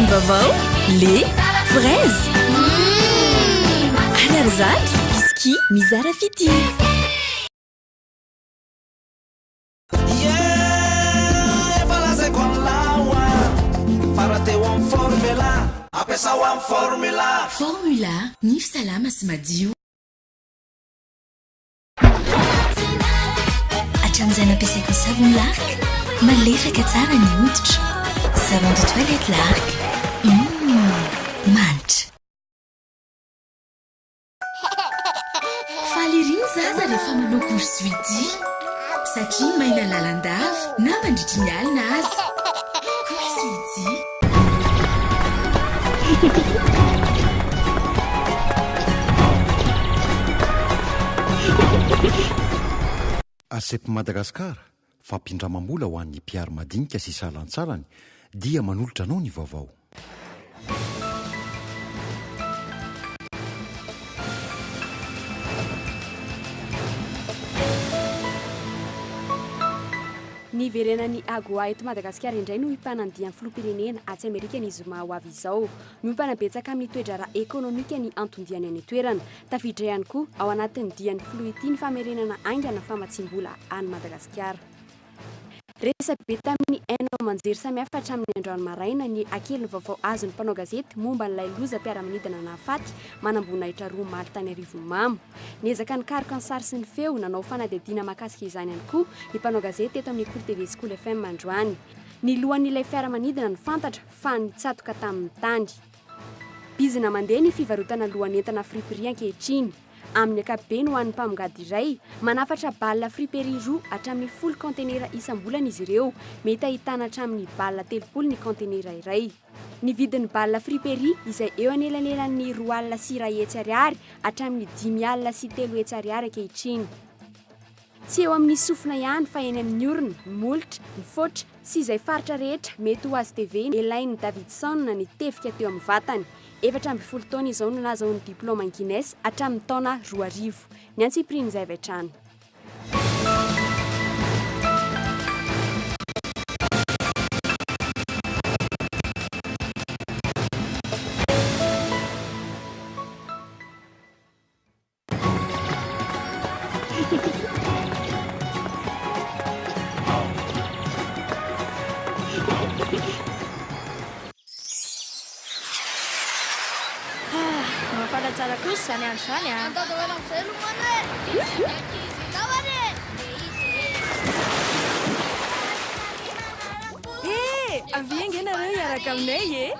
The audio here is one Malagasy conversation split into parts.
VAOVAO, lait, fraise. Anarzat, biscuit, mizara fity. Formula, ny salama sy madio. Hatramin'izay nampiasaiko ny savony lark, malefaka tsara ny hoditra. Savon de toilette lark. Mantra. Faly ery zaza rehefa manao course-suity satria maina lalandava na mandritry ny alina azy. Course-suity. Asepy Madagasikara fampindramam-bola ho an'ny mpiary madinika sy salantsarany dia manolotra anao ny vaovao. Ny verenan'ny AGOA eto Madagasikara indray no himpanandian'ny filoham-pirenena atsy Amerika ny zoma ho avy izao. Miopanabetsaka amin'ny toedrara ekonomika ny antondiany any toerana. Tafiditra ihany koa ao anatin'ny dian'ny filoha ity ny famerenana aingana famatsiam-bola any Madagasikara. Resabe tamin'ny hainao manjery samihafa hatramin'ny androany maraina ny akeliny vaovao azon'ny mpanao gazety momba n'ilay loza mpiara-manidina nahafaty manam-boninahitra roa maly tany Arivomamo. Niezaka nikaroka ny sary sy ny feo nanao fanadihadiana mahakasika izany ihany koa ny mpanao gazety eto amin'ny KOLO TV sy KOLO FM androany. Ny lohan'ilay fiara-manidina ny fantatra fa nitsatoka tamin'ny tany. Bizina mandeha ny fivarotana lohan'entana friperie ankehitriny. Amin'ny ankapobeny ho an'ny mpamongady iray, manafatra baolina friperie roa hatramin'ny 10 kontenera isam-bolana izy ireo, mety ahitana hatramin'ny baolina 30 ny kontenera iray. Ny vidin'ny baolina friperie izay eo anelanelan'ny 2 alina sy 1 hetsy ariary hatramin'ny 5 alina sy 3 hetsy ariary ankehitriny. Tsy eo amin'ny sofina ihany fa eny amin'ny orona, ny molotra, ny fotra sy izay faritra rehetra mety ho azy TV Elaine Davidson ny tefika teo amin'ny vatany. 17 taona izao no nahazoany diplôma Guinness hatramin'ny taona 2000. Ny antsipriany izay avy hatrany. Tsara kosa zany andro zany a. Avienge nareo hiaraka aminay e.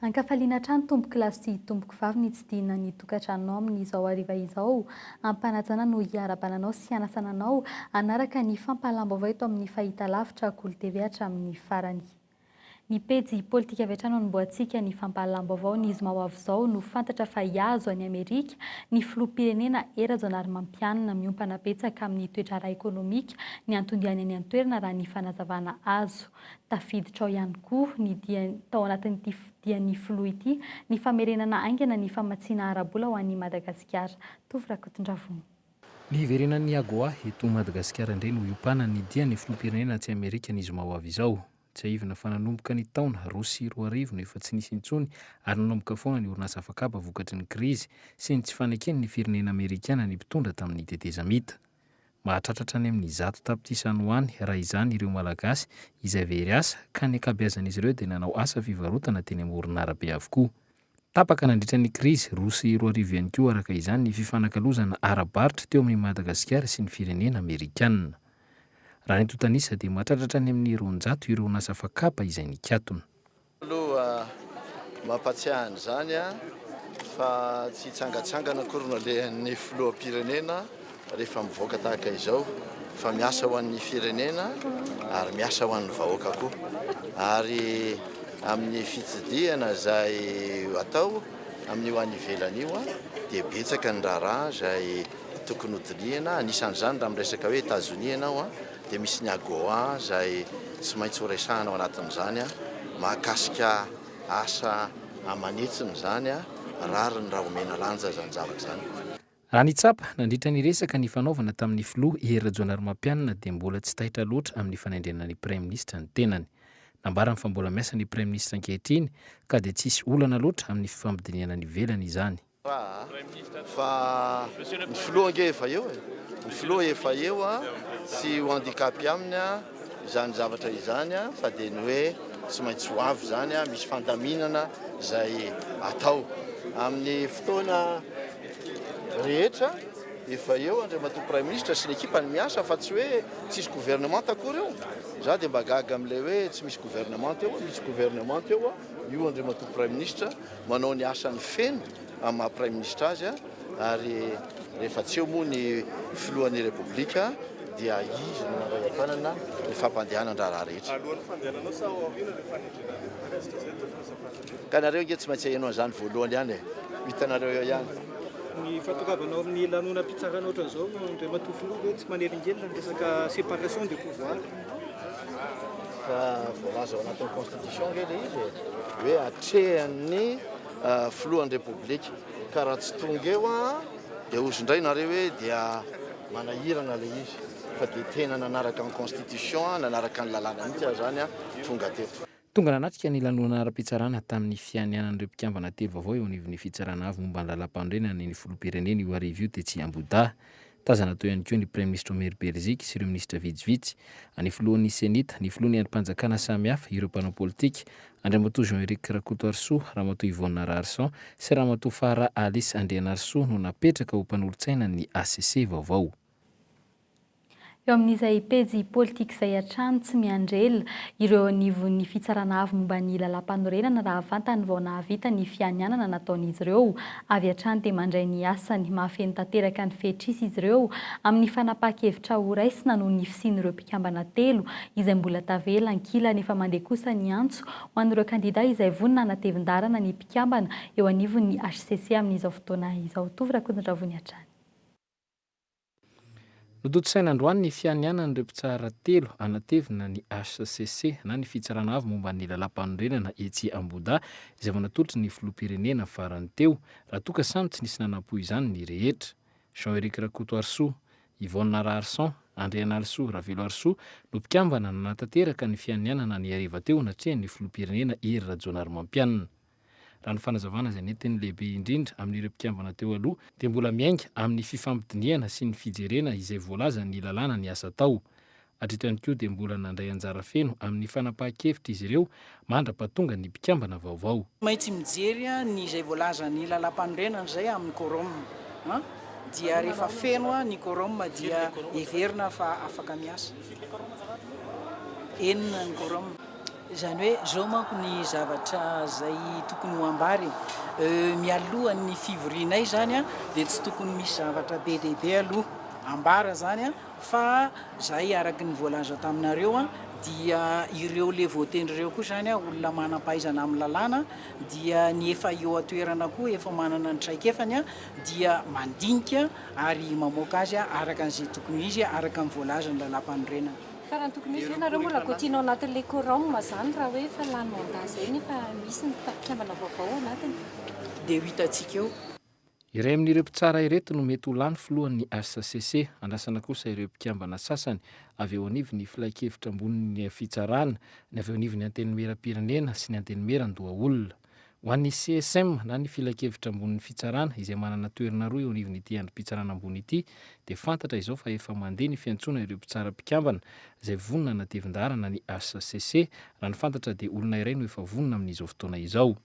Ankafaliana trano tomboko kilasy sy tomboko vavy ny tsidihana ny tokantranonao amin'izao hariva izao. Ampanajana no hiara-bananao sy hanasananao anaraka ny fampahalam-baovao eto amin'ny fahitalavitra KOLO TV hatramin'ny farany. Ny pejy politika avy hatrany no mboantsika ny fampahalam-baovao ny izy ho avy izao no fantatra fa hiazo any Amerika ny filoham-pirenena era-janary mampianina miompana betsaka amin'ny toedrara ekonomika ny antondiany any an-toerana raha ny fanazavana azo. Tafiditra ao ihany koa ny tao anatin'ity dian'ny filoha ity ny famerenana aingana ny famatsiana ara-bola ho an'ny Madagasikara. Tovy Rakotondravony. Ny verenan'ny AGOA eto Madagasikara indray no hiopana ny dian'ny filoham-pirenena atsy Amerika ny izy ho avy izao. Tsy aivina fa nanomboka ny taona 2020 no efa tsy nisy intsony ary nanomboka foana ny orinasa afakaba vokatry ny krizy sy ny tsy fanekeny ny firenena Amerikana ny mpitondra tamin'ny teteza mita. Mahatratratra any amin'ny 100 tapitisany ho any raha izany ireo malagasy izay very asa ka ny ankabeazan'izy ireo dia nanao asa fivarotana teny amoron'arabe avokoa. Tapaka nandritra ny krizy 2020 ihany koa araka izany ny fifanakalozana ara-baritra teo amin'ny Madagasikara sy ny firenena Amerikanina. Raha ny totanisa dia mahatratratra any amin'ny 200 ireo nasa fakapa izay nikatona. Aloha mampatsiahany zany fa tsy tsangatsangana korona lehan'ny filoham-pirenena rehefa mivoaka tahaka izao, fa miasa ho an'ny firenena ary miasa ho an'ny vahoaka koa. Ary amin'ny fitsidihana izay atao amin'ny ho an'ny ivelany io dia betsaka ny raharaha izay tokony hodinihana. Anisan'izany raha miresaka hoe États-Unis ianao dia misy ny AGOA izay tsy maintsy ho resahana ao anatin'izany mahakasika asa amanitsiny zany rariny raha omena lanja zany zavatra zany. Raha ny tsapa nandritra ny resaka ny fanaovana tamin'ny filoha Rajaonarimampianina dia mbola tsy tahitra loatra amin'ny fanaindrenana ny Prime Ministre ny tenany. Nambarany fa mbola miasa ny Prime Ministre ankehitriny ka dia tsisy olana loatra amin'ny fifampidiniana ny velany izany. Fa ny filoha nge efa eo ny filoha efa eo tsy ho handicapy aminy izany zavatra izany fa dia ny hoe tsy maintsy ho avy zany misy fandaminana izay atao amin'ny fotoana rehetra. Efa eo andriamatoa Prime Ministre sy ny ekipany miasa fa tsy hoe tsisy gouvernement takory eo. Za dia mba gaga amin'ilay hoe tsy misy gouvernement eo, misy gouvernement eo io andriamatoa Prime Ministre manao ny asany feno amin'ny maha Prime Ministre azy ary rehefa tsy eo moa ny filohan'ny Repoblika dia izy no mandray antanana ny fampandehanan-draharaha rehetra. Ka nareo nge tsy maintsy hainao an'izany voalohany ihany hitanareo eo ihany. Ny fatokavanao amin'ny lanonam-pitsarana ohatran'izao andriamatoa filoha hoe tsy manelingelina ny resaka séparation des pouvoirs. Fa voalaza ao anatin'ny constitution nge ilay izy hoe atrehan'ny filohan'ny Repoblika ka raha tsy tonga eo dia ozindray nareo hoe dia manahirana ilay izy fa dia tena nanaraka ny constitution nanaraka ny lalàna mihitsy zany tonga teto. Tonga nanatrika ny lanonana ara-pitsarana tamin'ny fianianan'ireo mpikambana telo vaovao eo anivon'ny fitsarana avy momba ny lalam-pandrenana ny filoham-pirenena io arivo io tetsy Amboda. Tazana tao ihany koa ny Prime Ministre Omer Berzika sy ireo ministra vitsivitsy, any filohan'ny senita, ny filohan'ny andrim-panjakana samihafa, ireo mpanao politika, andriamatoa Jean-Éric Rakotoarsoa, ramatoa Yvonne Rarson sy ramatoa Fara Alice Andrianarsoa no napetraka ho mpanolotsaina ny ACC vaovao. Eo amin'izay pejy politika izay hatrany tsy miandrela ireo anivon'ny fitsarana avy momba ny lalam-panorenana raha vantany vao nahavita ny fianianana nataon'izy ireo. Avy hatrany dia mandray ny asany mahafeno tanteraka ny fehitrisa izy ireo amin'ny fanapahan-kevitra ho raisina noho ny fisian'ireo mpikambana telo izay mbola tavela ankila nefa mandeha kosa ny antso ho an'ireo kandida izay vonina natevin-darana ny mpikambana eo anivon'ny HCC amin'izao fotoana izao. Tovy Rakonondravony hatrany. Nototosaina androany ny fianianan'ireo mpitsara telo anatevina ny HCC na ny fitsarana avy momba ny lalam-panorenana etsy Amboda izay vao natolotry ny filoham-pirenena farany teo raha toa ka samy tsy nisy nanam-po izany ny rehetra. Jean-Éric Rakotoarsoa, Yvonne Rarson, Andrianarsoa, Ravelo Arsoa no mpikambana nanatanteraka ny fianianana ny hariva teo natrehan'ny filoham-pirenena Rajaonarimampianina. Raha ny fanazavana izay nentin'ny lehibe indrindra amin'ireo mpikambana teo aloha dia mbola miainga amin'ny fifampidiniana sy ny fijerena izay voalaza ny lalàna ny asa tao. Hatrito ihany koa dia mbola nandray anjara feno amin'ny fanapahan-kevitra izy ireo mandra-pahatonga ny mpikambana vaovao. Maintsy mijery ny izay voalaza ny lalam-panorenana izay amin'ny quorum dia rehefa feno ny quorum dia heverina fa afaka miasa. Enina ny quorum. Izany hoe zao manko ny zavatra izay tokony ho ambary mialohan'ny fivorianay zany dia tsy tokony misy zavatra be dehibe aloha ambara zany fa zay araky ny voalaza taminareo dia ireo le voatendryreo koa zany olona manam-pahaizana amin'ny lalàna dia ny efa eo atoerana koa efa manana ny traikefany dia mandinika ary mamoaka azy araka an'izay tokony izy araka ny voalaza ny lalam-panorenana. Fa raha tokony izy ianareo mbola continuer anatin'ilay quorum zany raha hoe fa lany mandat zay nefa misy ny mpikambana vaovao anatiny. Dia ho hitantsika eo. Iray amin'ireo mpitsara ireto no mety ho lany filohan'ny HCC, andrasana kosa ireo mpikambana sasany avy eo anivon'ny filan-kevitra ambonin'ny fitsarana, ny avy eo anivon'ny antenimieram-pirenena sy ny antenimieran-doha-olona. Ho an'ny CSM na ny filan-kevitra ambonin'ny fitsarana izay manana toerana roa eo anivon'ity androm-pitsarana ambony ity dia fantatra izao fa efa mandeha ny fiantsoana ireo mpitsara mpikambana izay vonina natevin-darana ny HCC raha ny fantatra dia olona iray no efa vonina amin'izao fotoana izao.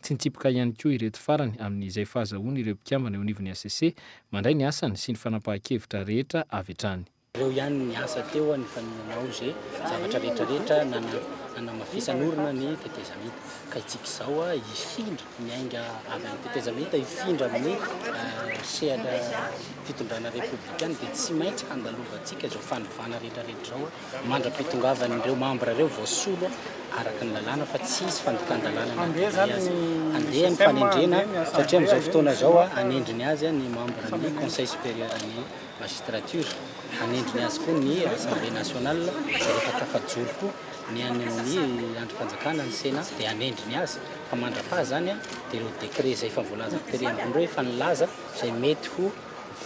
Tsy nitsipika ihany koa ireto farany amin'izay fahazahoana ireo mpikambana eo anivon'ny HCC mandray ny asany sy ny fanapahan-kevitra rehetra avy hatrany. Reo ihany ny asa teo ny faninanao zay zavatra rehetrarehetra nanamafisan'orona ny tetezamita ka itsika izao ifindra miainga avy amin'ny tetezamita ifindra amin'ny sehatra fitondrana republikana dia tsy maintsy handalovantsika zao fanovana rehetrarehetra zao mandra-pitongavan'ireo membre reo voasolo araka ny lalàna fa tsy isy fandikan-dalàna andeha ny fanendrena satria amin'izao fotoana zao anendriny azy ny membre ny conseil supérieur ny magistrature anendriny azy koa ny assemblée nationale zay rehefa tafajoro koa ny any amin'ny androm-panjakana ny sénat dia anendriny azy fa mandra-paha zany dia ireo décret zay efa voalazako terendrondreo efa nilaza zay mety ho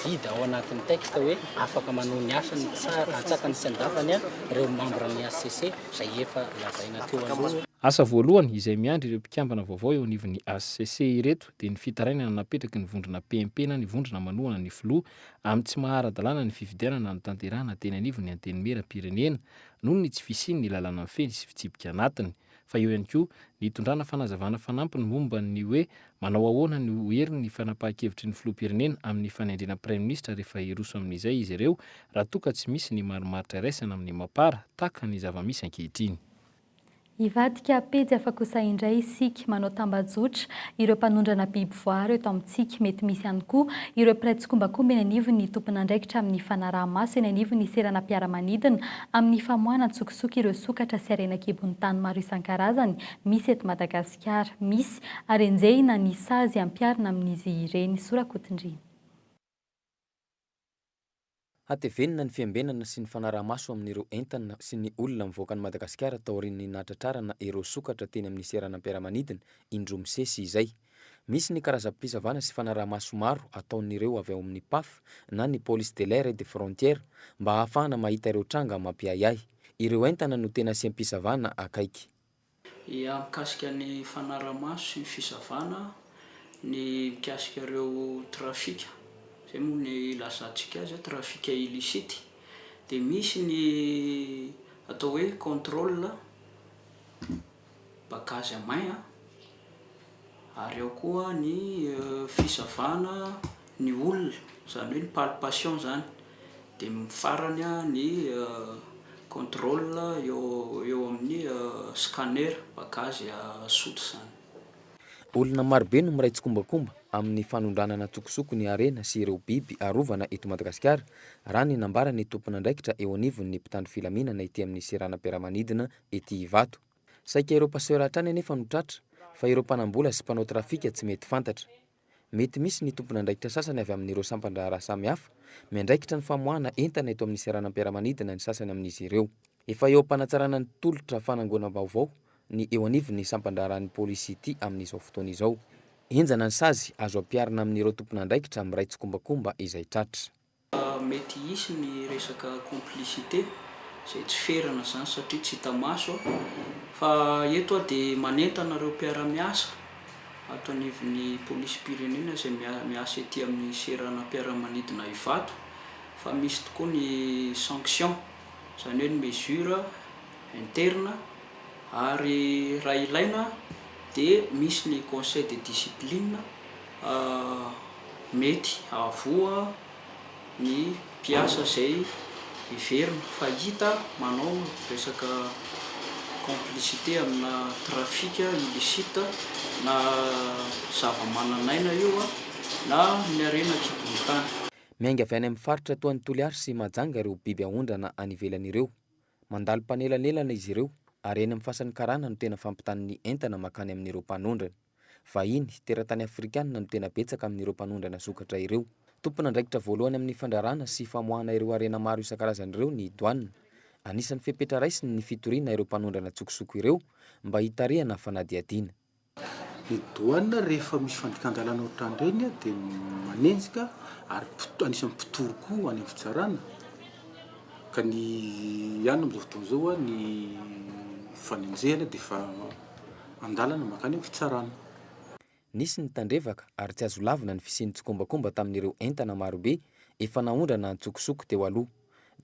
vida ao anatin'ny texte hoe afaka manao ny asany tsara atsakany sy andafany ireo membre ny ACC zay efa lazaina teo aloha. Asa voalohany izay miandry ireo mpikambana vaovao eo anivon'ny ACC ireto dia ny fitarainana napetraky ny vondrona PMP na ny vondrona manohana ny filoha amin'ny tsy mahara-dalàna ny fifidianana ny tanterahana teny anivon'ny anteny mera-pirenena noho ny tsy fisiany ny lalàna feny sy fitsipika anatiny. Fa eo ihany koa nitondrana fanazavana fanampiny momba ny hoe manao ahoana ny hoheriny ny fanapahan-kevitry ny filoham-pirenena amin'ny fanendrena prime ministre rehefa hiroso amin'izay izy ireo raha toa ka tsy misy ny marimaritra raisana amin'ny mapara taka ny zava-misy ankehitriny. Ivadika pejy afaka kosa indray isika manao tambajotra ireo mpanondrana biby voary eto amintsika mety misy ihany koa ireo piraitsokombakomba eny anivo ny tompon'andraikitra amin'ny fanaraha-maso eny anivo ny serana mpiara-manidina amin'ny famoahana tsokisoky ireo sokatra sy arenakibon'ny tany maro isan-karazany misy eto Madagasikara misy arenjehina ny sazy ampiarina amin'izy ireny sorakotindrina. Hatevenina ny fiambenana sy ny fanaraha-maso amin'ireo entana sy ny olona mivoaka ny Madagasikara taorian'ny natratrarana ireo sokatra teny amin'ny serana mpiara-manidina indro misesy izay. Misy ny karazam-pisavana sy fanaraha-maso maro ataon'ireo avy ao amin'ny PAF na ny police de l'air et des frontières mba ahafahana mahita ireo tranga mampiayay. Ireo entana no tena asiam-pisavana akaiky. Mikasika ny fanaraha-maso sy ny fisavana ny mikasika ireo trafika zay moa ny lazantsika azy trafika illicite dia misy ny atao hoe contrôle bagage à main ary ao koa ny fisavana ny olona zany hoe ny palpation zany dia mifarany ny contrôle eo amin'ny scanner bagage sotra zany. Olona marobe no miraitsokombakomba amin'ny fanondranana tsokosoko ny arena sy ireo biby arovana eto Madagasikara raha ny nambarany tompon'andraikitra eo anivon'ny mpitandro filaminana ety amin'ny serana mpiara-manidina ety Ivato. Saika ireo paseur hatrany anefa no tratra fa ireo mpanambola sy mpanao trafika tsy mety fantatra. Mety misy ny tompon'andraikitra sasany avy amin'ireo sampan-draharaha samihafa miandraikitra ny famoahana entana eto amin'ny serana mpiara-manidina ny sasany amin'izy ireo. Efa eo am-panatsarana ny tolotra fanangoana vaovao ny eo anivon'ny sampan-draharahan'ny Politique amin'izao fotoana izao. Enjana ny sazy azo ampiarina amin'ireo tompon'andraikitra miraitsokombakomba izay tratra. Mety hisy ny resaka complicité zay tsy ferana zany satria tsy hita maso fa eto dia manentana ireo mpiara-miasa ato anivon'ny polisy pirenena zay miasa ety amin'ny serana mpiara-manidina Ivato fa misy tokoa ny sanction zany hoe ny mesure interne ary raha ilaina dia misy ny conseil de discipline mety avoa ny mpiasa zay iverina fa hita manao resaka complicité amina trafika illicite na zava-mananaina io na ny arenakibon'ny tany. Miainga avy any amin'ny faritra toa ny Toliary sy Mahajanga ireo biby ahondrana any ivelan'ireo. Mandalo mpanelanelana izy ireo ary eny amin'ny fasan'ny karana no tena fampitan'ny entana makany amin'ireo mpanondrana. Vahiny teratany afrikanina no tena betsaka amin'ireo mpanondrana sokatra ireo. Tompon'andraikitra voalohany amin'ny fandrarana sy famoahana ireo arena maro isan-karazany ireo ny douane. Anisan'ny fepetra raisiny ny fitoriana ireo mpanondrana tsokosoko ireo mba hitarihana fanadihadiana. Ny douane rehefa misy fandikan-dalàna ohatran'ireny dia manenjika ary anisan'ny mpitoro koa any amin'ny fitsarana ka ny ihany amin'izao fotoana izao ny fanenjehana dia efa andalana makany amin'ny fitsarana. Nisy ny tandrevaka ary tsy azo lavina ny fisian'ny tsokombakomba tamin'ireo entana marobe efa naondrana ny tsokosoko teo aloha.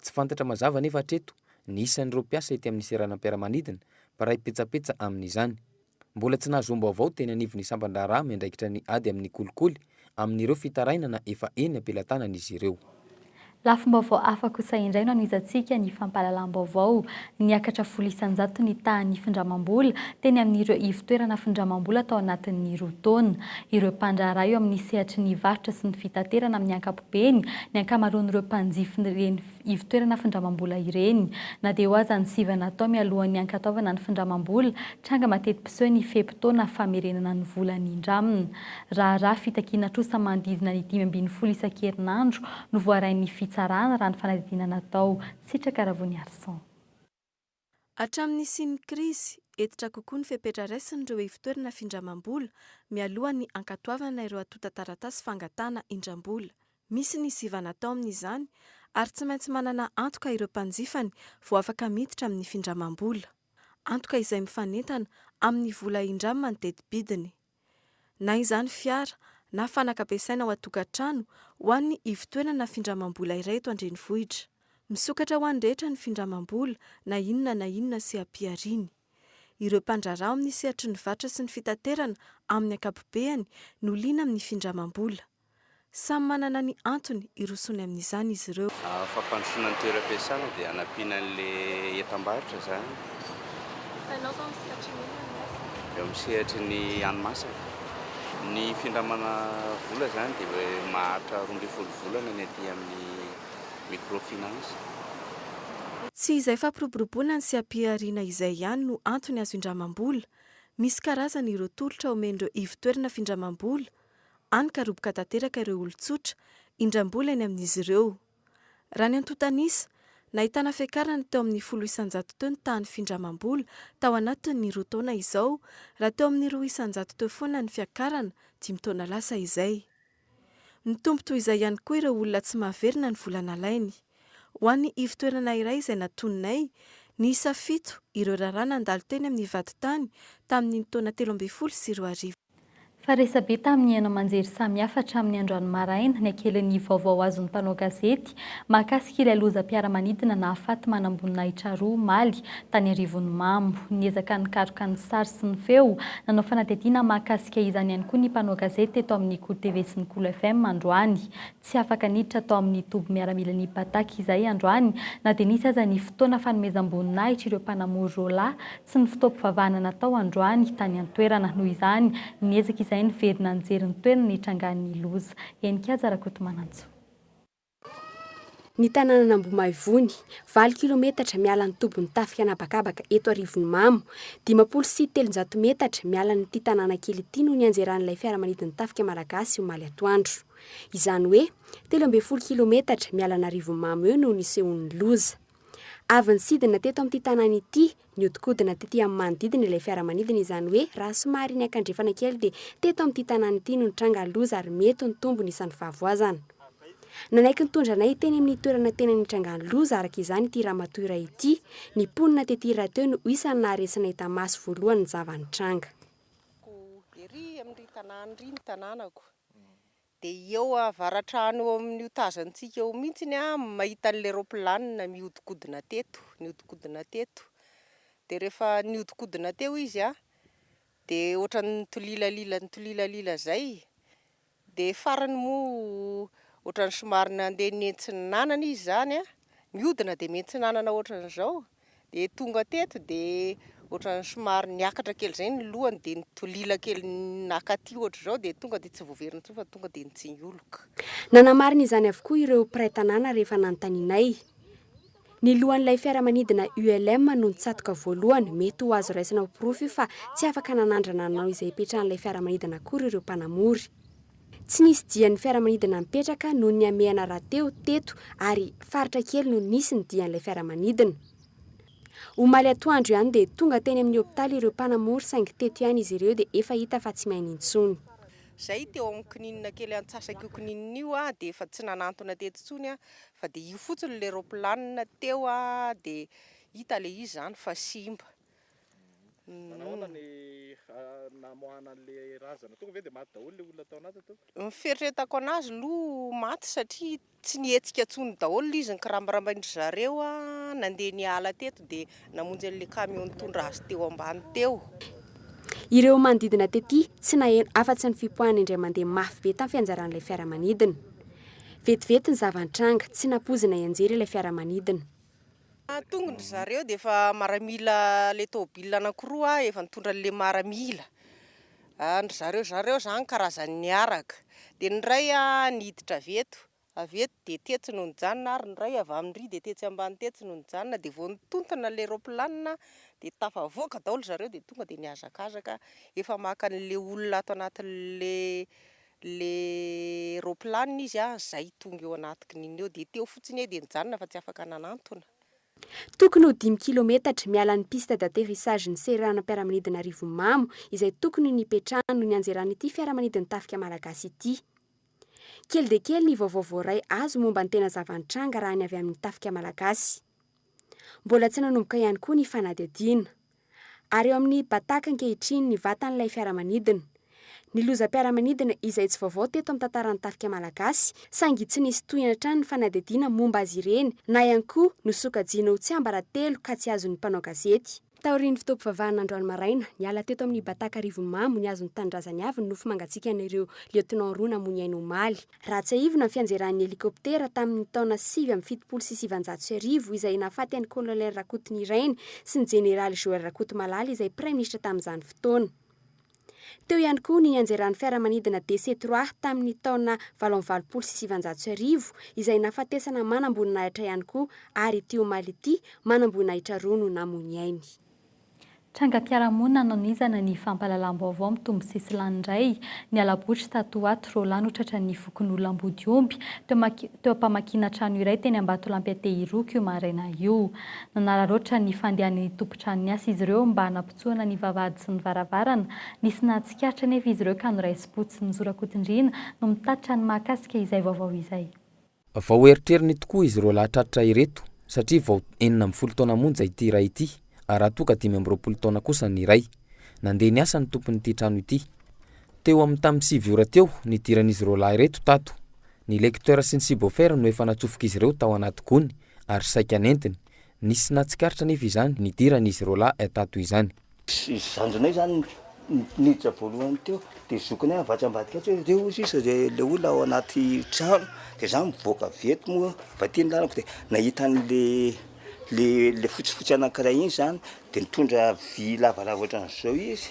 Tsy fantatra mazava nefa hatreto ny isan'ireo mpiasa ety amin'ny serana mpiara-manidina paray petsapetsa amin'izany. Mbola tsy nahazo vaovao teny anivon'ny sampan-draharaha miandraikitra ny ady amin'ny kolikoly amin'ireo fitarainana efa eny am-pelantanana izy ireo. Lafim-baovao hafa kosa indray no anizantsika ny fampahalalam-baovao. Niakatra folo isanjato ny tahan'ny findramam-bola teny amin'ireo ivon-toerana findramam-bola tao anatin'ny roa taona. Ireo mpandraharaha eo amin'ny sehatry ny varotra sy ny fitaterana amin'ny ankapobeny ny ankamaroan'ireo mpanjifa ireny ivon-toerana findramam-bola ireny. Na dia ho aza ny sivana tao mialohan'ny ankataovana ny findramam-bola, tranga mateti-piseho ny fepitaona famerenana ny volany indramina. Raharaha fitakiana trosa manodidina ny 5.0 isan-kerinandro no voarain'ny fitsarana raha ny fanadinana natao. Sitraka Ravony Arson. Hatramin'ny siny krizy, etitra kokoa ny fepetraresin'ireo ivon-toerana findramam-bola mialohan'ny ankatoavana ireo atota taratasy fangatana indram-bola. Misy ny sivana tao amin'izany ary tsy maintsy manana antoka ireo mpanjifany vao afaka miditra amin'ny findramam-bola. Antoka izay mifanentana amin'ny vola indramina ny dedi-bidiny. Na izany fiara na fanaka ampiasaina ao an-tokantrano ho an'ny ivon-toerana findramam-bola iray eto an-drenivohitra. Misokatra ho an'ny rehetra ny findramam-bola na inona sy ampiariny. Ireo mpandraharaha amin'ny sehatry ny varotra sy ny fitaterana amin'ny ankapobeny no liana amin'ny findramam-bola. Samy manana ny antony irosony amin'izany izy ireo. Fampandrosoana ny toeram-piasana dia hanampiana an'ilay entam-barotra zany. Eo amin'ny sehatry ny hani-masaka. Ny findramana vola zany dia maharitra 12 volana ny aty amin'ny microfinance. Tsy izay fampiroboroboana sy ampiariana izay ihany no antony azo indramam-bola. Misy karazana ireo tolotra omen'ireo ivon-toerana findramam-bola, any ka roboka tanteraka ireo olon-tsotra indram-bola eny amin'izy ireo. Raha ny antontanisa, nahitana fiakarana teo amin'ny 100 teo ny tahan'ny findramam-bola tao anatin'ny 2 taona izao, raha teo amin'ny 200 teo foana ny fiakarana 5 taona lasa izay. Ny tombo toy izay ihany koa ireo olona tsy mahaverina ny vola nalainy. Ho an'ny ivon-toerana iray izay natononay, ny isa 7 ireo raharaha nandalo teny amin'ny vaditany tamin'ny taona 13 sy 14. Faresabe tamin'ny haino aman-jery samihafa hatramin'ny androany maraina ny akelan'ny vaovao azon'ny mpanao gazety mahakasika ilay lozam-piaramanidina na afaty manamboninaitra roa Maly tany Arivon'ny Mambo. Niezaka nikaroka ny sary sy ny feo nanao fanadihadiana mahakasika izany ihany koa ny mpanao gazety eto amin'ny KOLO TV sy ny KOLO FM androany. Tsy afaka niditra tao amin'ny toby miaramila ny Pataky izay androany na dia nisy aza ny fotoana fanomezam-boninahitra ireo mpanamory roalahy sy ny fitaovam-pivavahana natao androany tany an-toerana. Noho izany niezaka izay ny verina anjery ny toerana ny trangan'ny loza. Enika Rakoto Manantso. Ny tanàna Ambohimaivony, 4 kilometatra miala ny tobon'ny tafika anabakabaka eto Arivon'ny Mambo, 503 metatra miala ny tanàna kely ity no ny anjeran'ilay fiaramanidin'ny tafika malagasy io maly atoandro. Izany hoe 13 kilometatra miala ny Arivon'ny Mambo eo no nisehon'ny loza. Avy nisidina teto amin'ity tanàna ity, niodikodina tetỳ amin'ny manodidina ilay fiaramanidina, izany hoe raha somary ny akandrefana kely dia teto amin'ity tanàna ity no nitranga loza ary mety ny tombony isan'ny fahavoazana. Nanaiky nitondra anay teny amin'ny toerana tena nitranga ny loza araka izany ity ramatoa iray ity, ny ponina tetỳ rahateo no isan'ny naharesana ita-maso voalohany ny zava-nitranga. Ery amin'ny tanàna ny tanànako. Dia eo avaratrano eo amin'ny tazantsika eo mihitsy mahita an'ilay roplanina miodikodina teto, Dia rehefa niodikodina teo izy dia ohatran'ny tolilalila zay. Dia farany moa ohatran'ny somary nandeha nientsinanana izy zany miodina dia mientsinanana ohatran'izao. Dia tonga teto dia ohatran'ny somary niakatra kely zay ny lohany dia nitolila kely nakaty ohatr'izao dia tonga dia tsy voaverina intsony fa tonga dia nitsinyoloka. Nanamarina izany avokoa ireo mpiray tanàna rehefa nanontanianay. Ny lohan'ilay fiaramanidina ULM no nitsatoka voalohany, mety ho azo raisina ho profy fa tsy afaka nanandrana nanao izay hipetrahan'ilay fiaramanidina akory ireo mpanamory. Tsy nisy dian'ny fiaramanidina mipetraka noho ny amehana rahateo teto ary faritra kely no nisy ny dian'ilay fiaramanidina. Omaly atoandro ihany dia tonga teny amin'ny hopitaly ireo mpanamory saingy teto ihany izy ireo dia efa hita fa tsy mahay intsony. Zay teo amin'ny kininina kely antsasaka io kininina io dia efa tsy nanantona teto intsony fa dia io fotsiny ilay roplanina teo dia hita ilay izy zany fa simba. Nahoana ny namoahana an'ilay razana tonga ve dia maty daholo ilay olona tao anaty teo? Ny fieritreretako anazy aloha maty satria tsy nihetsika intsony daholo izy ny kirambarambaindry zareo nandeha niala teto dia namonjy an'ilay camion nitondra azy teo ambany teo. Ireo manodidina tetỳ tsy naheno afa-tsy ny fipoahana indray mandeha mafy be tamin'ny fianjaran'ilay fiaramanidina. vetivety ny zavantranga tsy napozina ianjery ilay fiaramanidina. Tongony zareo dia efa maramila le tôbila anankiroa efa nitondra le maramila. Andry zareo zany karazan'ny araka. Dia ny ray niditra aveto dia tetsy no nijanona ary ny ray avy amin'ny dia tetsy ambany tetsy no nijanona dia vao nitontona le roplanina dia tafavoaka daholo zareo dia tonga dia niazakazaka efa maka an'le olona ato anatin'le roplanina izy zay tonga eo anatin'iny eo dia teo fotsiny dia nijanona fa tsy afaka nanantona. Tokony ho 10 kilometatra miala ny piste d'atterrissage ny seranam-piaramanidina Rivomamo izay tokony nipetrahany no nianjeran'ity fiaramanidina tafika malagasy ity. Kely dia kely ny vaovao voaray azo momba ny tena zavantranga raha ny avy amin'ny tafika malagasy. Mbola tsy nanomboka ihany koa ny fanadihadiana. Ary eo amin'ny bataka ankehitriny ny vatan'ilay fiaramanidina. Ny lozam-piaramanidina izay tsy vaovao teto amin'ny tantaran'ny tafika malagasy, saingy tsy nisy tohina hatrany ny fanadihadiana momba azy ireny, na ihany koa nosokajiana ho tsy ambaratelo ka tsy azon'ny mpanao gazety. Taorian'ny fitaovam-pivavahana androany maraina, niala teto amin'ny bataka Rivomamo ny azon'ny tanindrazany avy ny nofo mangatsiaka an'ireo lieutenant roa namonyaina omaly. Ratsaivina ny fianjeran'ny helikoptera tamin'ny taona 770 izay nahafaty an'ny colonel Rakotonirainy sy ny général Joël Rakotomalala izay premier ministre tamin'izany fotoana. Teo ihany koa ny nianjeran'ny fiaramanidina DC3 tamin'ny taona 770 izay nahafatesana manamboninaitra ihany koa ary ity omaly ity manamboninaitra roa no namonyainy. Trangam-piarahamonina nanonizana ny fampahalalam-baovao mitombo sisilany iray ny alaboatra tato ato Rolano tratra ny fokon'olona Ambodiomby teo ampamakina trano iray teny Ambatolampy Tehiroka io maraina io. Nanararoatra ny fandehan'ny tompotrano asa izy ireo mba hanapitsoana ny vavahady sy ny varavarana. Nisy nahatsikaritra nefa izy ireo ka noraisy-potsy ny Zorakotondriana no mitatitra ny mahakasika izay vaovao izay. Vao eritreriny tokoa izy ireo lahatratra ireto satria vao 40 taona monja ity iray ity. Raha toka 20 taona kosa ny iray. Nandeha niasa ny tompon'ity trano ity. Teo amin'ny tamin'ny 7 ora teo nidiran'izy ireo lahy ireto tato. Ny lecteur sy ny subwoofer no efa natsofoka izy ireo tao anaty gony ary saika nentiny. Nisy natsikaritra nefa izany nidiran'izy ireo lahy tato izany. Zandronay zany niditra voalohany teo dia zokony avatsy ambadika ato reo sisa le olona ao anaty trano dia zany mivoaka veto moa vatiny lalako dia nahita le fotsifotsy anankiray iny zany dia nitondra vy lavalava ohatran'izao izy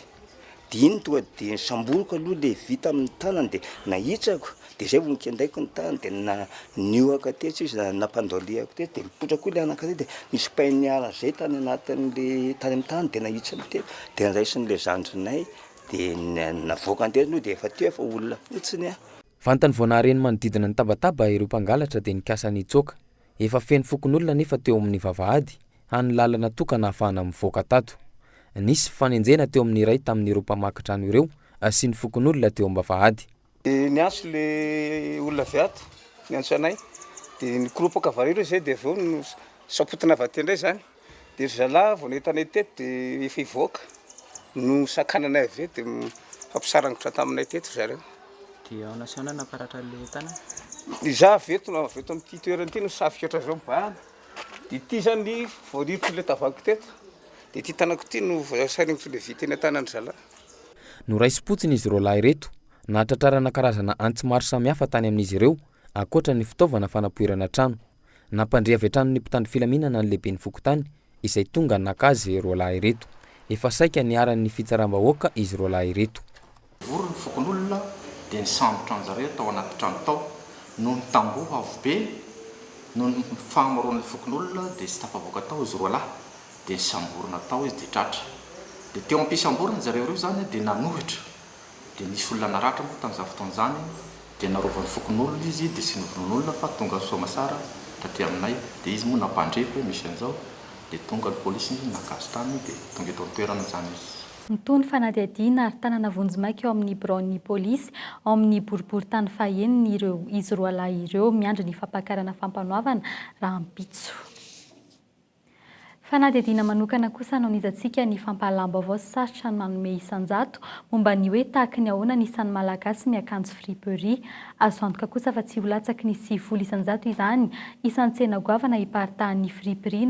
dia iny tonga dia samboroko aloha le vita amin'ny tanany dia nahitsako dia zay vononkendaiko ny tanany dia nioaka tetsy izy nampandoliako tetsy dia mipotra koa le anankiray dia nisy painy ala zay tany anatin'le tany amin'ny tany dia nahitsany tetsy dia niraisin'le zandrinay dia navoaka antetsy no dia efa teo efa olona fotsiny Fantany vao nahareny manodidina ny tabataba ireo mpangalatra dia nikasa nitsoaka. Efa feno fokon'olona nefa teo amin'ny vavahady hany lalana tokana ahafahana mivoaka tato. Nisy fanenjena teo amin'ny iray tamin'ireo mpamaky trano ireo sy ny fokon'olona teo am-bavahady. Niantso le olona viato niantso anay dia nikoropoka variro izay dia vao sapotina vatendray zany dia zalahy vao netanay teto dia efa ivoaka no sakananay avy dia fampisarangotra taminay teto zareo. Dia ao nasiana naparatra le tana? Iza veto amin'ity toerana ity no safika ohatran'izao mibahana. Dia ity zany voaririko le tavako teto. Dia ity tanako ity no voasaringotro le vy teny tanan'ny zalahy. Noraisy-potsiny izy ireo lahy ireto. Nahatratrarana karazana antsy maro samihafa tany amin'izy ireo ankoatra ny fitaovana fanapoirana trano. Nampandre avy trano ny mpitandro filaminana ny lehiben'ny fokontany izay tonga nakazy ireo lahy ireto. Efa saika niaran'ny fitsaram-bahoaka izy ireo lahy ireto. Voro ny fokon'olona dia ny sambotra an'zareo tao anaty trano tao noho ny tamboho avo be noho ny fahamoron'ny fokon'olona dia sy tafavoaka tao izy roa lahy dia samborona tao izy dia tratra. Dia teo am-pisamborona zareo ireo zany dia nanohitra dia nisy olona naratra moa tamin'izany fotoan'izany dia narovan'ny fokon'olona izy dia sy novonin'olona fa tonga soamasara tatry aminay dia izy moa nampandrefy misy an'izao dia tonga ny polisy nakazo tany dia tonga eto an-toerana zany izy. Nitony fanadihadiana ary tanana vonjimaiky eo amin'ny braon'ny polisy ao amin'ny boribory tany faheniny ireo izy roa lahy ireo miandry ny fampakarana fampanoavana raha ampitso. Fanadihadiana manokana kosa anonizantsika ny fampahalam-baovao sarotra ny manome isan-jato momba ny hoe tahaka ny ahoana ny isan'ny malagasy miakanjo friperie. Azo antoka kosa fa tsy ho latsaky ny 7 isan-jato izany isan-tsena goavana hiparitahan'ny friperie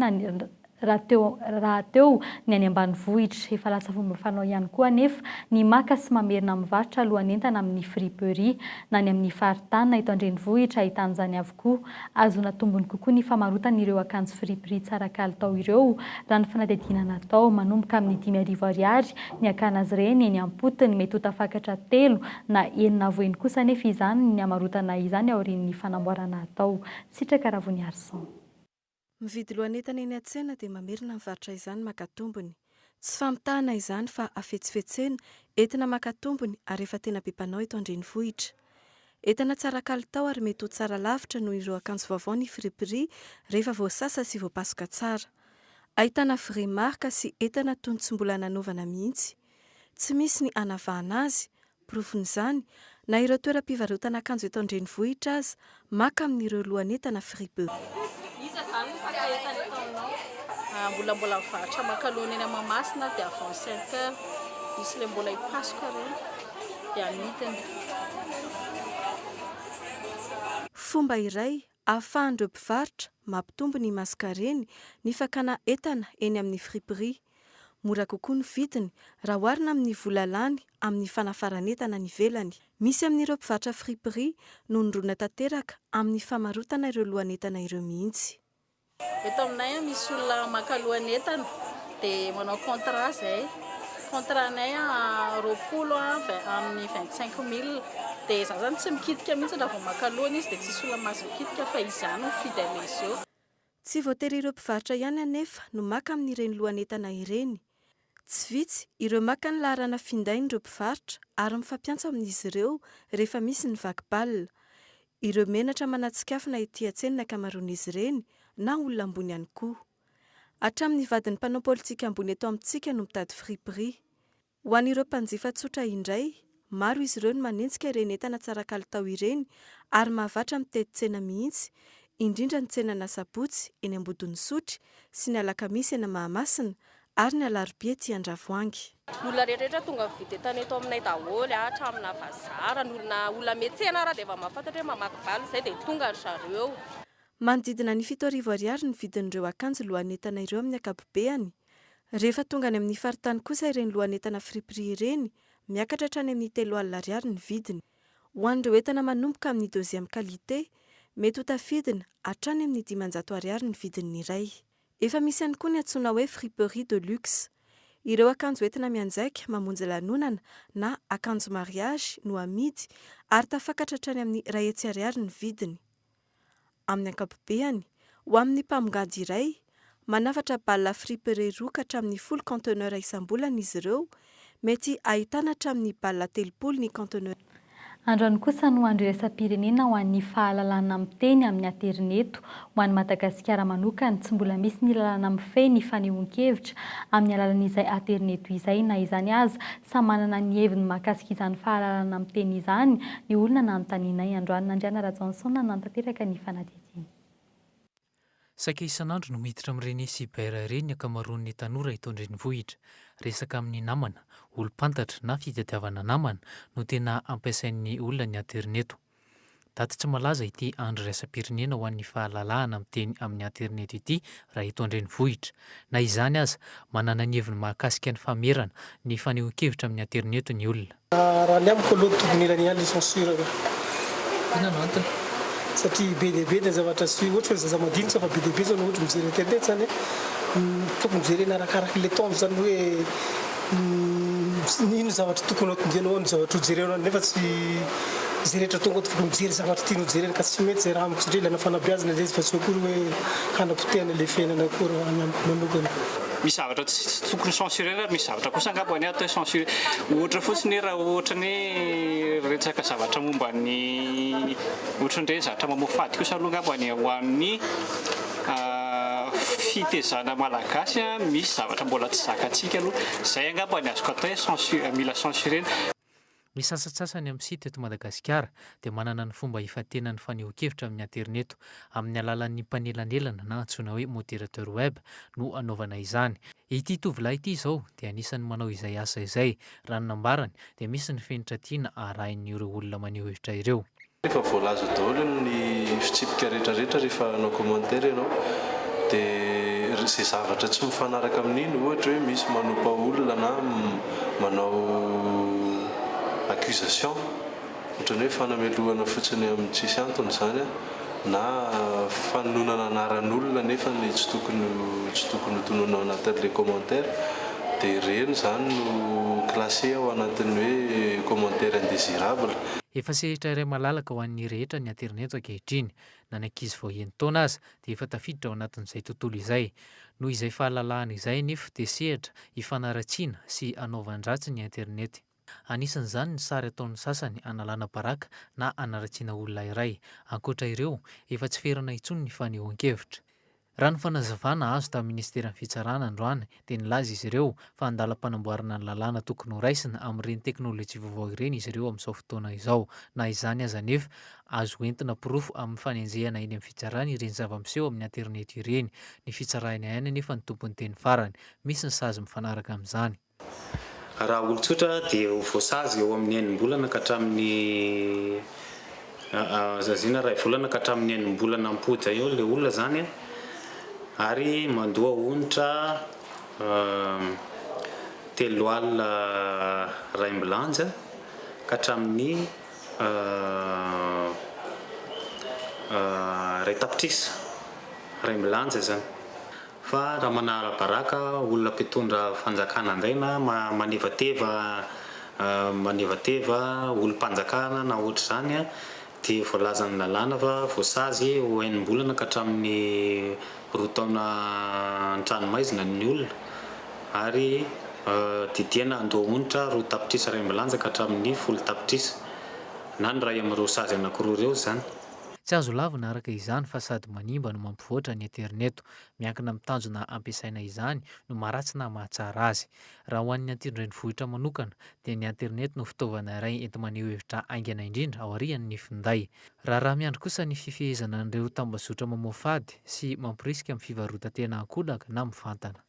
raha teo ny any ambanivohitra efa lasa fomba fanao ihany koa nefa ny maka sy mamerina mivarotra alohan'entana amin'ny friperie na ny amin'ny faritany eto an-drenivohitra ahitan'izany avokoa. Azona tombony kokoa ny famarotana ireo akanjo friperie tsara kalitao ireo raha ny fanadihadiana natao manomboka amin'ny 5,000 ariary ny akan'azy ireny eny am-potiny mety ho tafakatra 3 na 9 voeny kosa nefa izany ny amarotana izany aorian'ny fanamboarana atao. Sitraka Ravony Arson. Mividy lohan'entana eny an-tsena dia mamerina mivarotra izany maka tombony. Tsy famitahana izany fa afetsifetsena entina maka tombony ary efa tena be mpanao eto an-drenivohitra. Entana tsara kalitao ary mety ho tsara lavitra noho ireo akanjo vaovao ny friperie rehefa voasasa sy voapasoka tsara. Ahitana vrai marque sy entana toy ny tsy mbola nanaovana mihitsy. Tsy misy ny anavahana azy, profon'izany na ireo toeram-pivarotana akanjo eto an-drenivohitra aza maka amin'ireo lohan'entana friperie. Mbola mivarotra makalony eny Mahamasina dia avant 5 heures misy le mbola hipasoka reny dia amidiny. Fomba iray ahafahan'ireo mpivarotra mampitombo ny maskareny ny fakana entana eny amin'ny friperie. Mora kokoa ny vidiny raha oharina amin'ny vola lany amin'ny fanafaran'entana ny velany. Misy amin'ireo mpivarotra friperie no nirona tanteraka amin'ny famarotana ireo lohan'entana ireo mihitsy. Eto aminay misy olona maka lohan'entana dia manao contrat zay. Contratnay 20 amin'ny 25,000 dia za zany tsy mikitika mihitsy raha vao maka lohany izy dia tsisy olona mahazo mikitika fa izany no fidèles eo. Tsy voatery ireo mpivarotra ihany anefa no maka amin'ireny lohan'entana ireny. Tsy vitsy ireo maka ny laharana findain'ireo mpivarotra ary mifampiantso amin'izy ireo rehefa misy ny vakibalina. Ireo menatra manatsikafina ety an-tsena ny ankamaroan'izy ireny na olona ambony ihany koa. Hatramin'ny vadin'ny mpanao politika ambony eto amintsika no mitady friperie. Ho an'ireo mpanjifa tsotra indray, maro izy ireo no manenjika ireny entana tsara kalitao ireny ary mahavatra mitety-tsena mihitsy, indrindra ny tsenana Sabotsy eny Ambodiny Sotry sy ny Alakamisy eny Mahamasina ary ny Alarobia ety Andravoahangy. Ny olona rehetrarehetra tonga mividy entana eto aminay daholo hatramina vazara, ny olona metsena raha dia efa mahafantatra hoe mamaky baly izay dia tonga ry zareo. Manodidina ny 7,000 ariary ny vidin'ireo akanjo lohan'entana ireo amin'ny ankapobeny. Rehefa tonga any amin'ny faritany kosa ireny lohan'entana friperie ireny, miakatra hatrany amin'ny 3,000 ariary ny vidiny. Ho an'ireo entana manomboka amin'ny 2e qualité, mety ho tafidina hatrany amin'ny 500 ariary ny vidiny iray. Efa misy ihany koa ny antsoina hoe friperie de luxe. Ireo akanjo entina mianjaika mamonjy lanonana na akanjo mariage no amidy ary tafakatra hatrany amin'ny 100 ariary ny vidiny. Amin'ny ankapobeny, ho amin'ny mpamongady iray, manafatra baolina friperie roa ka hatramin'ny 10 conteneur isam-bolana izy ireo, mety ahitana hatramin'ny baolina 30 ny conteneur. Androany kosa no andro iraisam-pirenena ho an'ny fahalalana miteny amin'ny aterineto. Ho an'ny Madagasikara manokana tsy mbola misy ny lalana mifehy ny fanehoan-kevitra amin'ny alalan'izay aterineto izay na izany aza samy manana ny heviny mahakasika izany fahalalana miteny izany ny olona nanontanianay androany. Nandriana Rajanson nantanteraka ny fanadihadiana. Saika isan'andro no miditra amin'ireny cyber ireny ankamaroan'ny tanora eto an-drenivohitra. Resaka amin'ny namana, olo-pantatra na fitadiavana namana no tena ampiasain'ny olona ny aterineto. Daty tsy malaza ity andro iraisam-pirenena ho an'ny fahalalahana miteny amin'ny aterineto ity raha eto an-drenivohitra. Na izany aza, manana ny heviny mahakasika ny famerana ny fanehoan-kevitra amin'ny aterineto ny olona. Raha ny amiko aloha tokony ilany ihany censure. Inona no antony? Satria be dia be ny zavatra sy ohatra hoe zaza madinika fa be dia be zao no ohatra mijery internet zany tokony mijerena arakaraka le temps zany hoe ino zavatra tokony hotondianao ny zavatra hojerenao nefa tsy izy rehetra tonga tokony mijery zavatra tiany hojerena ka tsy mety zay raha amiko satria ilana fanabeazana ilay izy fa tsy akory hoe hanapotehana le fiainana akory any amiko manokana. Misy zavatra tsy tokony censurena, misy zavatra kosa angamba ny atao censure. Ohatra fotsiny raha ohatra ny resaka zavatra momba ny ohatran'ireny zavatra mamofady kosa aloha angamba ny ho an'ny fitezana malagasy misy zavatra mbola tsy zakantsika aloha. Zay angamba ny azoko atao hoe mila censurena. Ny sasatsasany amin'ny site eto Madagasikara dia manana ny fomba hifatena ny fanehoan-kevitra amin'ny aterineto amin'ny alalan'ny mpanelanelana na antsoina hoe modérateur web no anaovana izany. Ity tovolahy ity izao dia anisan'ny manao izay asa izay. Raha ny nambarany dia misy ny fenitra tiana arahin'ireo olona maneho hevitra ireo. Rehefa voalaza daholo ny fitsipika rehetrarehetra rehefa hanao commentaire ianao dia izay zavatra tsy mifanaraka amin'iny ohatra hoe misy manompa olona na manao accusation ohatran'ny hoe fanamelohana fotsiny amin'ny tsisy antony zany na fanonona anaran'olona nefa tsy tokony hotonona ao anatin'le commentaire dia ireny zany no classé ao anatin'ny hoe commentaire indésirable. Efa sehatra iray malalaka ho an'ny rehetra ny internet ankehitriny, na ny ankizy vao enitaona aza dia efa tafiditra ao anatin'izay tontolo izay. Noho izay fahalalahana izay nefa dia sehatra hifanaratsiana sy hanaovan-dratsy ny internet. Anisan'izany ny sary ataon'ny sasany analana baraka na hanaratsiana olona iray. Ankoatra ireo, efa tsy ferana intsony ny fanehoan-kevitra. Raha ny fanazavana azo tamin'ny Ministeran'ny Fitsarana androany dia nilaza izy ireo fa andalam-panamboarana ny lalàna tokony ho raisina amin'ireny teknôlôjia vaovao ireny izy ireo amin'izao fotoana izao. Na izany aza nefa azo entina pirofo amin'ny fanenjehana eny amin'ny fitsarana ireny zava-miseho amin'ny internet ireny. Ny fitsarana ihany nefa ny tompon'ny teny farany, misy ny sazy mifanaraka amin'izany. Raha olon-tsotra dia voasazy eo amin'ny enim-bolana ka hatramin'ny zaziana iray volana ka hatramin'ny enim-bolana mipody eo ilay olona zany ary mandoa onitra 3 alina ray milanja ka hatramin'ny 2 tapitrisa ray milanja zany. Fa raha manara-baraka olona mpitondra fanjakana andaina manevateva olom-panjakana na ohatra zany dia voalazany lalàna fa voasazy ho enim-bolana ka hatramin'ny 2 taona an-tranomaizina ny olona ary didina andoha onitra 2 tapitrisa ray milanja ka hatramin'ny 10 tapitrisa na ny ray amin'ireo sazy anankiroa ireo zany. Tsy azo lavina araka izany fa sady manimba no mampivoatra ny internet, miankina amin'ny tanjona ampiasaina izany no maharatsy na mahatsara azy. Raha ho an'ny antirindray ny vohitra manokana dia ny internet no fitaovana iray enti-maneho hevitra aingana indrindra ao aorian'ny finday. Raha miandry kosa ny fifehezana an'ireo tambazotra mamoafady sy mampirisika amin'ny fivarotan-tena ankolaka na mivantana.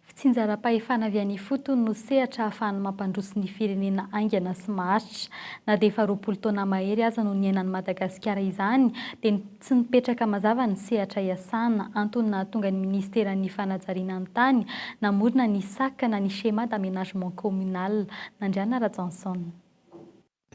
Fitsinjaram-pahefana avy any fotony no sehatra ahafahany mampandroso ny firenena aingana sy maharitra. Na dia efa 20 taona mahery aza no niainan'i Madagasikara izany dia tsy nipetraka mazava ny sehatra iasana antony nahatonga ny Ministeran'ny Fanajariana ny tany namorona ny SAC na ny schéma d'aménagement communal. Nandriana Rajanson.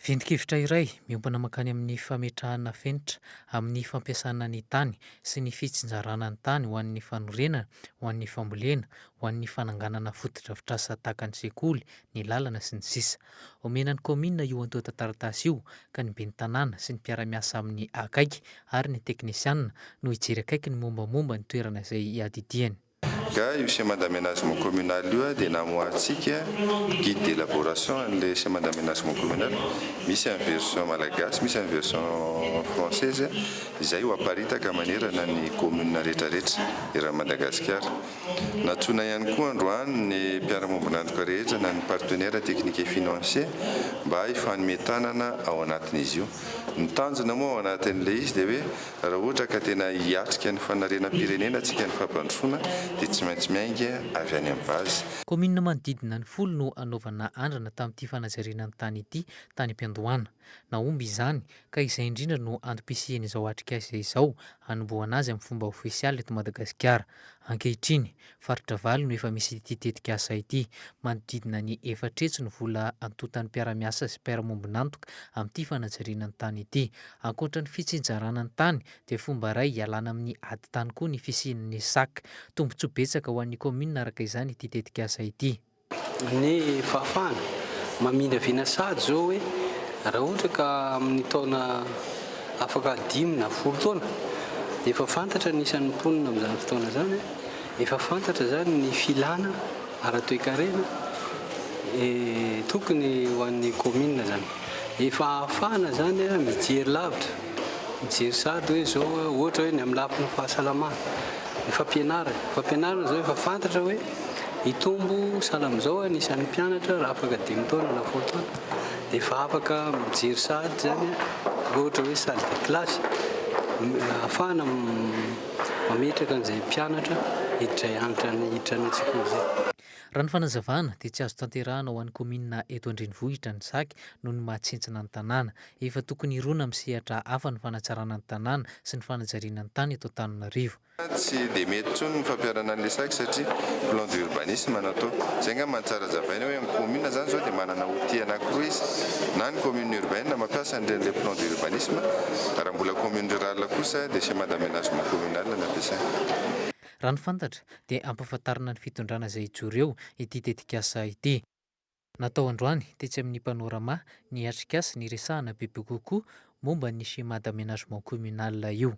Vendikevitra iray miompana makany amin'ny fametrahana fenitra amin'ny fampiasana ny tany sy ny fitsinjarana ny tany ho an'ny fanorenana, ho an'ny fambolena, ho an'ny fananganana fotodrafitrasa tahaka ny sekoly, ny lalana sy ny sisa. Omenan'ny komina io antoata taratasy io ka ny ben'ny tanàna sy ny mpiara-miasa amin'ny akaiky ary ny teknisianina no hijery akaiky ny mombamomba ny toerana izay hiadidihany. Ka io schéma d'aménagement communal io dia namoatsika guide d'élaboration an'ilay schéma d'aménagement communal, misy en version malagasy, misy en version française izay ho aparitaka manerana ny commune rehetrarehetra eran'i Madagasikara. Natsoina ihany koa androany ny mpiara-mombonantoka rehetra na ny partenaire technique et financier mba hifanometanana ao anatin'izy io. Ny tanjona moa ao anatin'ilay izy dia hoe raha ohatra ka tena hiatrika ny fanarenam-pirenena tsika ny fampandrosoana dia tsy maintsy miainga avy any amin'ny base. Komina manodidina ny 10 no anaovana andrana tamin'ity fanajariana ny tany ity tany am-piandohana. Naomby izany ka izay indrindra no antom-pisiany izao atrikasa izao hanombohana azy amin'ny fomba ofisialy eto Madagasikara. Ankehitriny faritra valo no efa misy ity tetika asa ity, manodidina ny 4 no vola antotan'ny mpiara-miasa sy mpiara-mombonantoka amin'ity fanajariana ny tany ity. Ankoatra ny fitsinjarana ny tany dia fomba iray hialana amin'ny ady tany koa ny fisian'ny SAC. Tombotsoa betsaka ho an'ny komina araka izany ity tetika asa ity. Ny fahafahana mamindravina sady zao hoe raha ohatra ka amin'ny taona afaka 5 na 10 taona dia efa fantatra ny isan'ny mponina amin'izany fotoana zany, efa fantatra zany ny filana ara-toe-karena tokony ho an'ny komina zany. Efa ahafahana zany mijery lavitra, mijery sady hoe zao ohatra hoe ny amin'ny lafiny fahasalamana, ny fampianarana zao efa fantatra hoe hitombo salama zao anisan'ny mpianatra raha afaka 5 taona na 10 taona dia efa afaka mijery sady zany ohatra hoe salle de classe, ahafahana mametraka an'izay mpianatra hiditra ny sekoly zay. Raha ny fanazavana dia tsy azo tanterahana ho an'ny kominina eto andrenivohitra ny saky noho ny mahatsentsina ny tanàna. Efa tokony irona amin'ny sehatra hafa ny fanatsarana ny tanàna sy ny fanajariana ny tany eto Antananarivo. Tsy dia mety intsony ny fampiarana an'ilay saky satria plan d'urbanisme natao. Izay nga mantsara zavaina hoe ny commune zany zao dia manana outil anankiroa izy. Na ny commune urbaine mampiasa an'ireny plan d'urbanisme, raha mbola commune rurale kosa dia schéma d'aménagement communal no ampiasaina. Raha ny fantatra dia ampahafantarana ny fitondrana izay ijoro eo ity tetikasa ity. Natao androany tetsy amin'ny panorama ny atrikasa ny resahana bebe kokoa momba ny schéma d'aménagement communal io.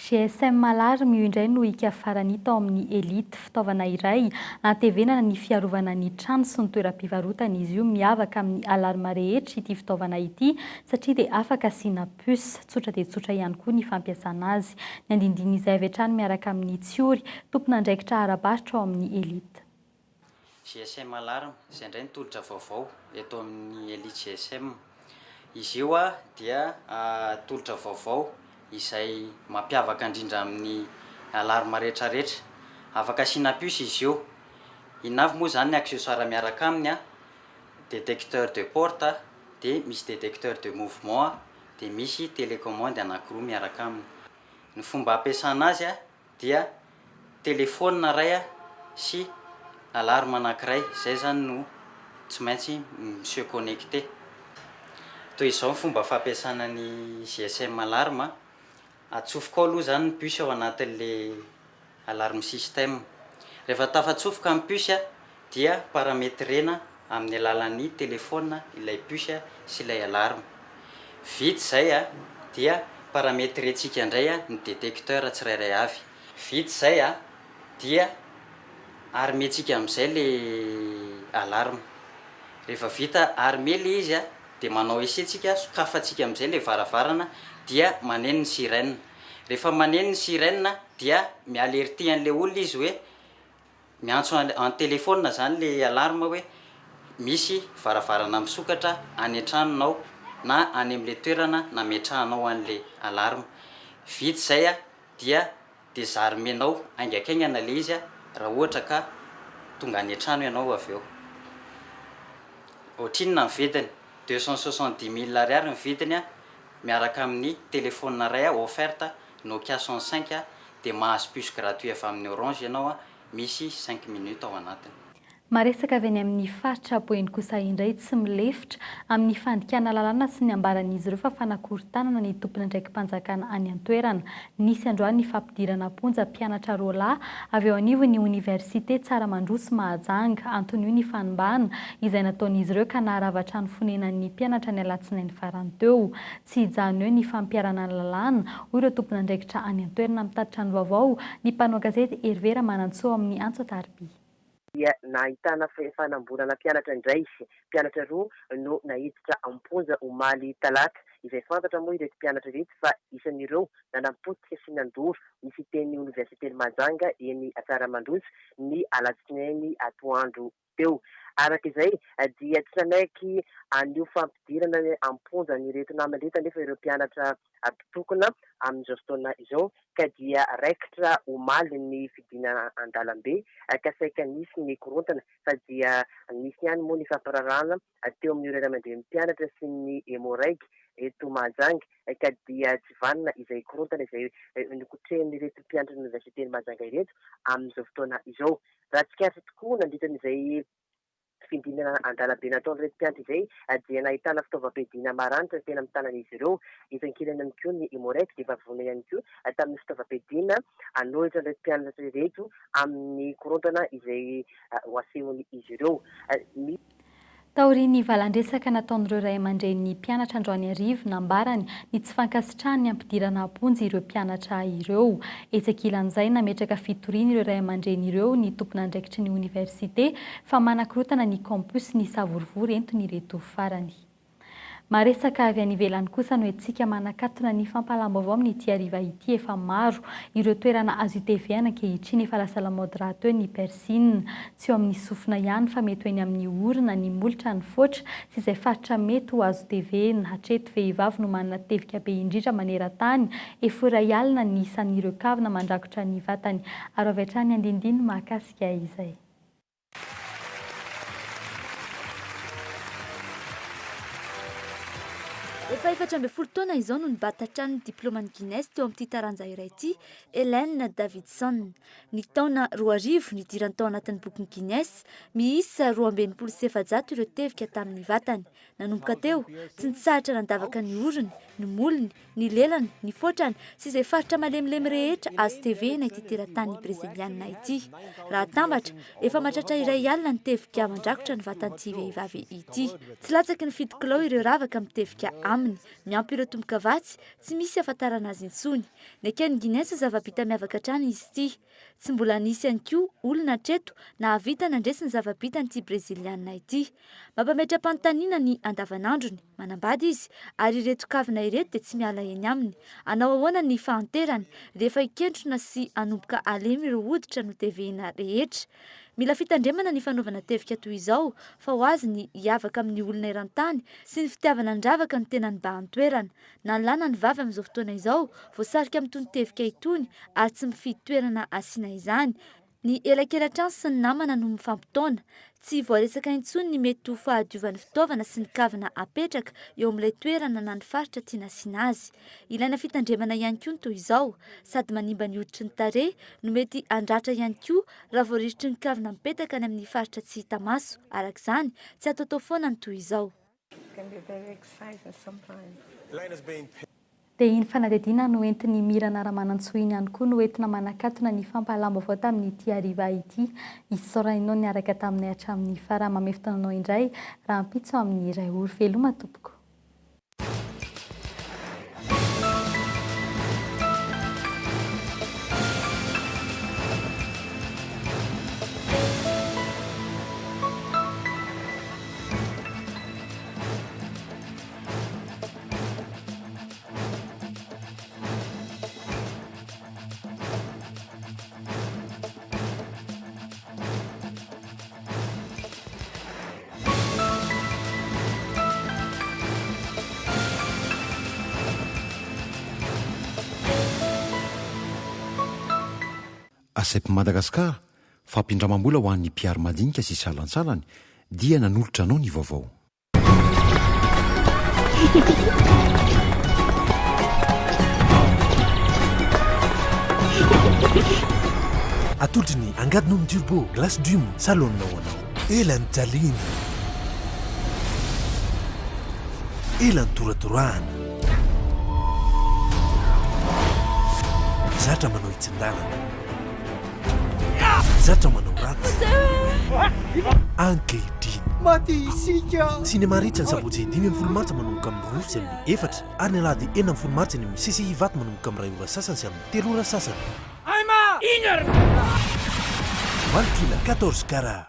GSM malarmy io indray no ikafarany tao amin'ny elite, fitaovana iray antevenana ny fiarovana ny trano sy ny toeram-pivarotana. Izy io miavaka amin'ny alarma rehetra ity fitaovana ity satria dia afaka asiana puce, tsotra dia tsotra ihany koa ny fampiasana azy. Ny andindiny izay avy hatrany miaraka amin'ny Tsiory, tompona andraikitra ara-barotra ao amin'ny elite. GSM alarme izay indray nitolotra vaovao eto amin'ny elite GSM. Izy io dia tolotra vaovao izay mampiavaka indrindra amin'ny alarme rehetrarehetra. Afaka asiana puce izy io. Inavy moa zany ny accessoire miaraka aminy détecteur de porte, dia misy détecteur de mouvement, dia misy télécommande anankiroa miaraka aminy. Ny fomba ampiasana azy dia téléphone iray sy alarme anankiray, izay zany no tsy maintsy monsieur connecté. Toy izao ny fomba fampiasana ny GSM alarme. Atsofoka aloha zany ny puce ao anatin'le alarme système. Rehefa tafatsofoka ny puce dia parametrena amin'ny alalan'ny téléphone ilay puce sy ilay alarme. Vita izay dia parametrentsika indray ny détecteur tsirairay avy. Vita izay dia armentsika amin'izay le alarme. Rehefa vita armé le izy dia manao esentsika, sokafantsika amin'izay le varavarana dia maneno ny sirène. Rehefa maneno ny sirène dia mialerty an'ilay olona izy hoe miantso en téléphone zany le alarme hoe misy varavarana misokatra any an-tranonao na any amin'ilay toerana nametrahanao an'ilay alarme. Vita izay dia désarmenao aingakaingana le izy raha ohatra ka tonga any an-trano ianao avy eo. Ohatrinona ny vidiny 270 000 ariary ny vidiny miaraka amin'ny téléphone iray offerte Nokia 65 dia mahazo puce gratuit avy amin'ny Orange ianao misy 5 minutes ao anatiny. Maresaka avy any amin'ny faritra Apoeny kosa indray tsy milefitra amin'ny fandikana lalàna sy ny ambaran'izy ireo fa fanakorontanana ny tompona ndraiky mpanjakana any an-toerana. Nisy androany ny fampidirana ponja mpianatra roa lahy avy eo anivon'ny Université Tsaramandroa Mahajanga, antony io ny fanimbahana izay nataon'izy ireo ka naharavatra ny fonenan'ny mpianatra ny alatsinainy farany teo. Tsy hijanona eo ny fampiarana ny lalàna, hoy ireo tompona ndraikitra any an-toerana mitatitra ny vaovao ny mpanao gazety Hervera Manantsoa amin'ny Antso Tarby. Dia nahitana fanamborana mpianatra indray, mpianatra roa no nahiditra amponja omaly talata. Izay fantatra moa ireto mpianatra ireto fa isan'ireo nanampotika sy nandoro ny fiteny Université Mahajanga eny Tsaramandroa ny alatsinainy atoandro teo. Arak'izay dia tsy nanaiky an'io fampidirana amponja ny reto naman'reto nefa ireo mpianatra tokona amin'izao fotoana izao ka dia raikitra omaly ny fidina an-dalambe ka saika nisy ny korontana fa dia nisy ihany moa ny fampararana teo amin'ny ireo aman-dren'ny mpianatra sy ny hemoraiky eto Mahajanga ka dia tsy vanina izay korontana izay nikotrehany ireto mpianatra ny Université Mahajanga ireto amin'izao fotoana izao. Raha tsikaritra tokoa nandritran'izay fidinana an-dalambe nataon'ireto mpianatra izay dia nahitana fitaovam-piadiana maranitra tena amin'ny tanan'izy ireo. Isan-kilany ihany koa ny hemoraiky dia vavony ihany koa tamin'ny fitaovam-piadiana anohitra ireto mpianatra ireto amin'ny korontana izay ho asehon'izy ireo. Taorian'ny valandresaka nataon'ireo ray aman-dren'ny mpianatra androany arivo nambarany ny tsy fankasitrahany ampidirana amponja ireo mpianatra ireo. Etsakilan'izay nametraka fitoriana ireo ray aman-dreny ireo ny tompona andraikitry ny université fa manakorotana ny campus ny savorivory entony ireto farany. Maresaka avy any ivelany kosa no etsika manakatona ny fampalam-baovao amin'ity hariva ity efa maro ireo toerana azo itevena ankehitriny efa lasa lamaody raha teo ny persine tsy eo amin'ny sofina ihany fa mety eny amin'ny orona ny molotra ny foatra sy izay faritra mety ho azo tevena. Hatreto vehivavy no manana tevika be indrindra maneran-tany efora alina ny isan'ireo kavina mandrakotra ny vatany. Ary avy hatrany andindiny mahakasika izay. efa 4 taona izao no nibatatra ny diplômany Guinness teo amin'ity taranja iray ity Hélène Davidson. Ny taona 2000 nidirany tao anatin'ny bokin'ny Guinness, miisa 227 ireo tevika tamin'ny vatany. Nanomboka teo, tsy nitsahatra nandavaka ny orony, ny molony, ny lelany, ny fotrany sy izay faritra malemilemy rehetra azo tevena ity teratany brezilianina ity. Raha tambatra, efa mahatratra iray alina ny tevika mandrakotra ny vatan'ity vehivavy ity. Tsy latsaky ny fito kilao ireo ravaka mitevika aminy, miampy ireo tomboka-vatsy, tsy misy ahafantarana azy intsony. Ny aken'ny Guinness zava-bita miavaka hatrany izy ity. Tsy mbola nisy ihany koa olona hatreto nahavita nandresy ny zava-bita n'ity brezilianina ity. Mampametra-panontaniana ny andavanandrony, manambady izy, ary ireto kavina ireto dia tsy miala eny aminy. Anao ahoana ny fahanterany rehefa hikentrona sy anomboka alemy ireo hoditra no tevena rehetra. Mila fitandremana ny fanaovana tevika toy izao, fa ho azy ny hiavaka amin'ny olona eran-tany sy ny fitiavana ny dravaka no tena nibahan-toerana. Na ny lahy na ny vavy amin'izao fotoana izao, voasarika amin'itony tevika itony ary tsy mifidy toerana asiana izany. Ny elakelan-trano sy ny namana no mifampitaona. Tsy voaresaka intsony ny mety ho fahadiovan'ny fitaovana sy ny kavina apetraka eo amin'ilay toerana na ny faritra tiana asiana azy. Ilaina fitandremana ihany koa ny toy izao, sady manimba ny hoditry ny tarehy no mety handratra ihany koa raha voaridritry ny kavina mipetaka any amin'ny faritra tsy hita maso. Arak'izany, tsy ataotao foana ny toy izao. Dia iny fanadihadiana no entin'ny mirana ramanantsoiny ihany koa no entina manakatona ny fampahalamba-vao tamin'ity hariva ity. Isaoranao niaraka taminay hatramin'ny farah mamefotananao indray raha ampitso amin'ny iray oro. Veloma tompoko. Asepy Madagasikara, fampindramam-bola ho an'ny mpiary madinika sy salansalany dia nanolotra anao ny vaovao. Atolotry ny angadinao amin'ny turbo glace dum salonina ho anao. Elany jalina, elany toratorana, zatra manao itsin-dalana, zatra manao ratsy, ankehitriny maty isika. Sinema ritra ny sabotsy 5 martsa manomboka amin'ny 2 sy amin'ny 4 ary ny alahady 9 martsa ny amin'ny CCI vato manomboka amin'ny 2 ora sasany sy amin'ny 3 ora sasany. Martina 14 carats.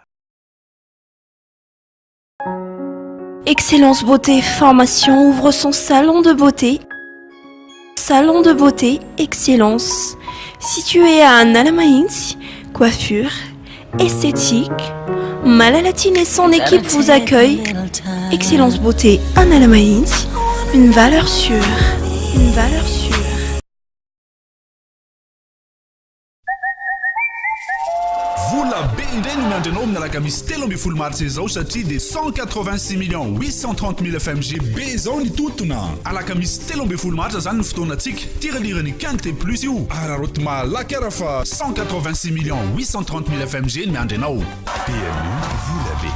Excellence Beauté Formation ouvre son salon de beauté. Salon de beauté Excellence, situé à Nalamainsi, coiffure, esthétique. Malalatine et son équipe vous accueillent. Excellence Beauté à Nalamainsi, une valeur sûre. Une valeur sûre. Vola be indray no miandranao amin'ny alakamisy 3 martsa izao satria dia 186 830 000 FMG be izao ny totona. Alakamisy 3 martsa zany ny fotoanantsika tiralirany Quinte Plus io ary aroty malaky ara fa 186 830 000 FMG ny miandranao. PMU vola be.